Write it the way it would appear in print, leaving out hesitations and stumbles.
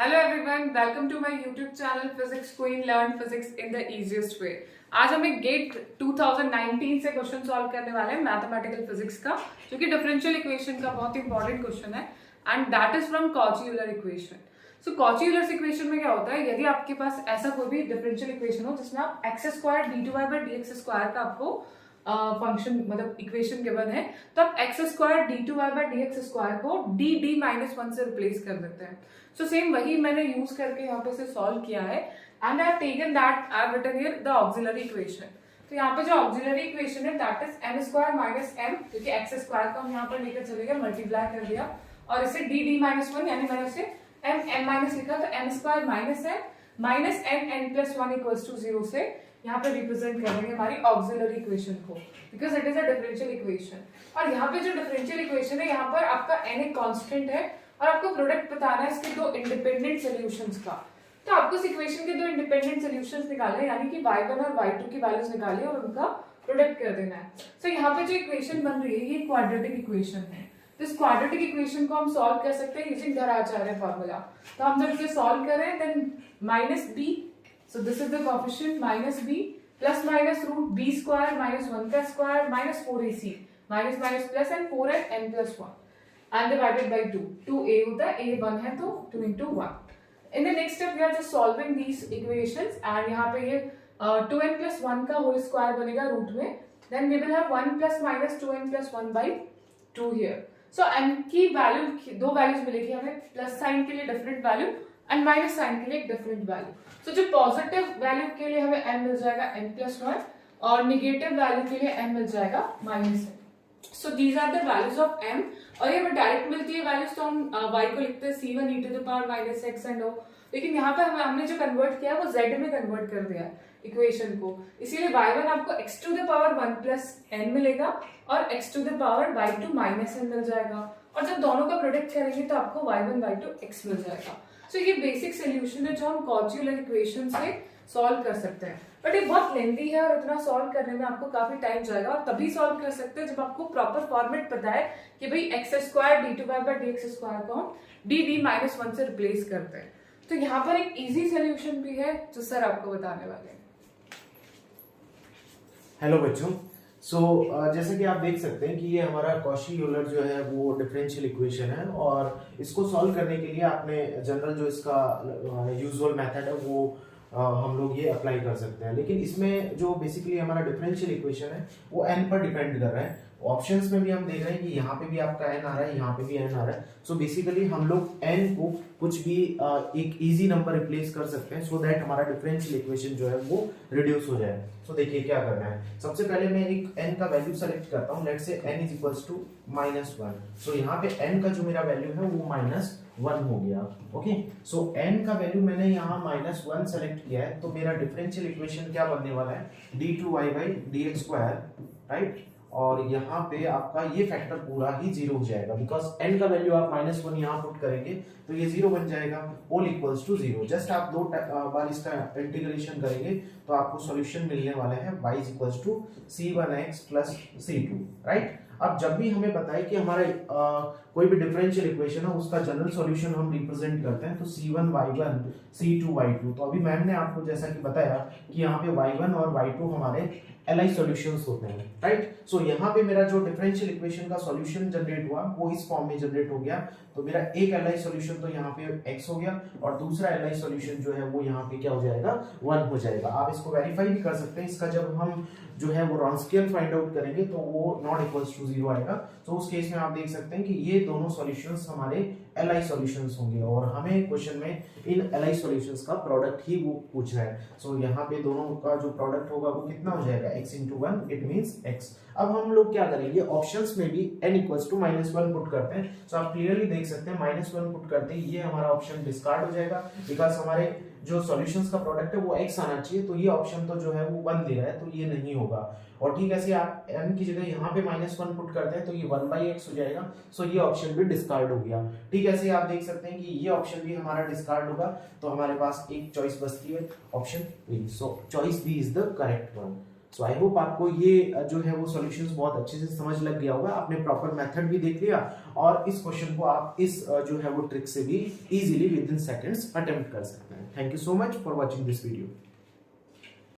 Hello everyone, welcome to my YouTube channel physics queen learn physics in the easiest way. आज हम एक gate 2019 से question solve करने वाले हैं मैथमेटिकल फिजिक्स का, जो कि डिफरेंशियल इक्वेशन का बहुत इंपॉर्टेंट क्वेश्चन है and that is from Cauchy-Euler equation. So Cauchy-Euler equation में क्या होता है, यदि आपके पास ऐसा कोई भी डिफरेंशियल इक्वेशन हो जिसमें आप X square D two Y by D X square का आपको फंक्शन मतलब इक्वेशन गिवन है, तो आप X square D two Y by D X square को डी डी माइनस वन से रिप्लेस कर देते हैं। सो सेम वही मैंने यूज करके यहाँ पे से सॉल्व किया है and I have taken that I have written here the auxiliary equation. तो यहाँ पे जो ऑक्सिलरी इक्वेशन है that is M square minus M, क्योंकि एक्स स्क्वायर को हम यहाँ पर लेकर चले गए, मल्टीप्लाई कर दिया और इसे डी डी माइनस वन यानी मैंने उसे एम एम माइनस लिखा, तो M square minus M minus N N plus one equals to zero से यहाँ पे रिप्रेजेंट करेंगे हमारी ऑक्सिलरी इक्वेशन को, because it is a differential equation. और यहाँ पे जो डिफरेंशियल इक्वेशन है यहाँ पर आपका एन एक कांस्टेंट है और आपको प्रोडक्ट बताना है इसके दो इंडिपेंडेंट सॉल्यूशंस का। तो आपको इस इक्वेशन के दो इंडिपेंडेंट सॉल्यूशंस निकालने यानी कि y1 और y2 की वैल्यूज निकालिए और उनका प्रोडक्ट कर देना है। सो यहाँ पे जो इक्वेशन बन रही है ये क्वाड्रेटिक इक्वेशन है। तो इस क्वाड्रेटिक इक्वेशन को हम सॉल्व कर सकते हैं यूजिंग धराचार्य फॉर्मूला। तो हम जब इसे सॉल्व करें then minus B, so this is the coefficient minus b plus minus root b square minus 1 का square minus 4ac minus minus plus and 4n n plus 1 and divided by 2. 2a होता है, a 1 है तो 2 into 1. In the next step we are just solving these equations and यहाँ पे ये 2n plus 1 का whole square बनेगा root में, then we will have 1 plus minus 2n plus 1 by 2 here. So n की वैल्यू दो वैल्यूज मिलेगी हमें, प्लस साइन के लिए different value and minus sign के लिए एक डिफरेंट वैल्यू। सो जो पॉजिटिव वैल्यू के लिए हमें n मिल जाएगा n प्लस वन और निगेटिव वैल्यू के लिए n मिल जाएगा minus n। So these are the values of m और ये हमें डायरेक्ट मिलती है वैल्यूज, तो हम y को लिखते हैं c1 e to the power minus x and o, लेकिन यहाँ पे हमने जो कन्वर्ट किया है वो z में कन्वर्ट कर दिया है इक्वेशन को, इसीलिए y1 आपको x to the power 1 plus n मिलेगा और x to the power y2 minus n मिल जाएगा, और जब दोनों का प्रोडक्ट करेंगे तो आपको y1 y2 x मिल जाएगा। सो ये बेसिक सोल्यूशन है जो हम कॉची-यूलर इक्वेशन से सॉल्व कर सकते हैं, बट ये बहुत लेंथी है और इतना सॉल्व करने में आपको काफी टाइम जाएगा, और तभी सॉल्व कर सकते हैं जब आपको प्रॉपर फॉर्मेट पता है कि भाई X square D two Y by D X square को हम डी डी माइनस वन से रिप्लेस करते हैं। तो यहाँ पर एक इजी सोल्यूशन भी है जो सर आपको बताने वाले हैं। हेलो बच्चों, जैसे कि आप देख सकते हैं कि ये हमारा कॉची-यूलर जो है वो डिफरेंशियल इक्वेशन है, और इसको सॉल्व करने के लिए आपने जनरल जो इसका यूजुअल मेथड है वो हम लोग ये अप्लाई कर सकते हैं, लेकिन इसमें जो बेसिकली हमारा डिफरेंशियल इक्वेशन है वो n पर डिपेंड कर रहा है। ऑप्शंस में भी हम देख रहे हैं कि यहाँ पे भी आपका n आ रहा है, यहाँ पे भी n आ रहा है। सो बेसिकली हम लोग n को कुछ भी एक इजी नंबर रिप्लेस कर सकते हैं सो दैट हमारा डिफरेंशियल इक्वेशन जो है वो रिड्यूस हो जाए। सो देखिए क्या करना है, सबसे पहले मैं एक n का वैल्यू सेलेक्ट करता हूँ, let's say n is equals to -1। सो यहाँ पे n का जो मेरा वैल्यू है वो -1 हो गया। ओके, सो n का वैल्यू मैंने यहाँ -1 सेलेक्ट किया है, तो मेरा डिफरेंशियल इक्वेशन क्या बनने वाला है, d2y by D X square, right. और यहाँ पे आपका ये फैक्टर पूरा ही जीरो हो जाएगा, बिकॉज n का वैल्यू आप -1 यहाँ पुट करेंगे तो ये जीरो बन जाएगा, whole equals to zero. Just आप दो बार इसका इंटीग्रेशन करेंगे तो आपको सॉल्यूशन मिलने वाला है y is equals to c1x plus c2, right. अब जब भी हमें बताए कि हमारा कोई भी डिफरेंशियल इक्वेशन है उसका जनरल सॉल्यूशन हम रिप्रेजेंट करते हैं, तो c1y1 c2y2। तो अभी मैम ने आपको जैसा कि बताया कि यहाँ पे y1 और y2 हमारे LI सॉल्यूशंस होते हैं, राइट। सो यहाँ पे मेरा जो डिफरेंशियल इक्वेशन का सॉल्यूशन जनरेट हुआ वो इस फॉर्म में जनरेट हो गया। तो मेरा एक LI सॉल्यूशन तो यहाँ पे x हो गया और दूसरा LI सॉल्यूशन जो है वो यहाँ पे क्या हो जाएगा, 1 हो जाएगा। आप इसको वेरीफाई भी कर सकते हैं, इसका जब हम जो है वो रॉन्स्कियन फाइंड आउट करेंगे तो वो नॉट इक्वल्स टू जीरो आएगा। तो उस केस में आप देख सकते हैं कि ये दोनों सॉल्यूशंस हमारे LI सॉल्यूशंस होंगे, और हमें क्वेश्चन में इन LI सॉल्यूशंस का प्रोडक्ट ही वो पूछ रहा है। सो यहाँ पे दोनों का जो प्रोडक्ट होगा वो कितना हो जाएगा, x into 1, it means x। अब हम लोग क्या करेंगे, ऑप्शंस में भी n इक्वल्स टू -1 पुट करते हैं। सो आप क्लियरली देख सकते हैं -1 पुट करते ही ये हमारा ऑप्शन डिस्कार्ड हो जाएगा, बिकॉज हमारे जो सॉल्यूशंस का प्रोडक्ट है वो x आना चाहिए, तो ये ऑप्शन तो जो है वो 1 दे रहा है, तो ये नहीं होगा। और ठीक है, ऐसे आप n की जगह यहाँ पे -1 पुट करते हैं तो ये 1/x हो जाएगा। सो ये ऑप्शन भी डिस्कार्ड हो गया। ठीक है, ऐसे आप देख सकते हैं कि ये ऑप्शन भी हमारा डिस्कार्ड होगा, तो हमारे पास एक चॉइस बचती है, option B. So choice B is the correct one. So I hope आपको ये जो है वो सॉल्यूशंस बहुत अच्छे से समझ लग गया होगा, आपने प्रॉपर मेथड भी देख लिया और इस क्वेश्चन को आप इस जो है वो ट्रिक से भी easily with in seconds attempt कर सकते हैं। Thank you so much for watching this video.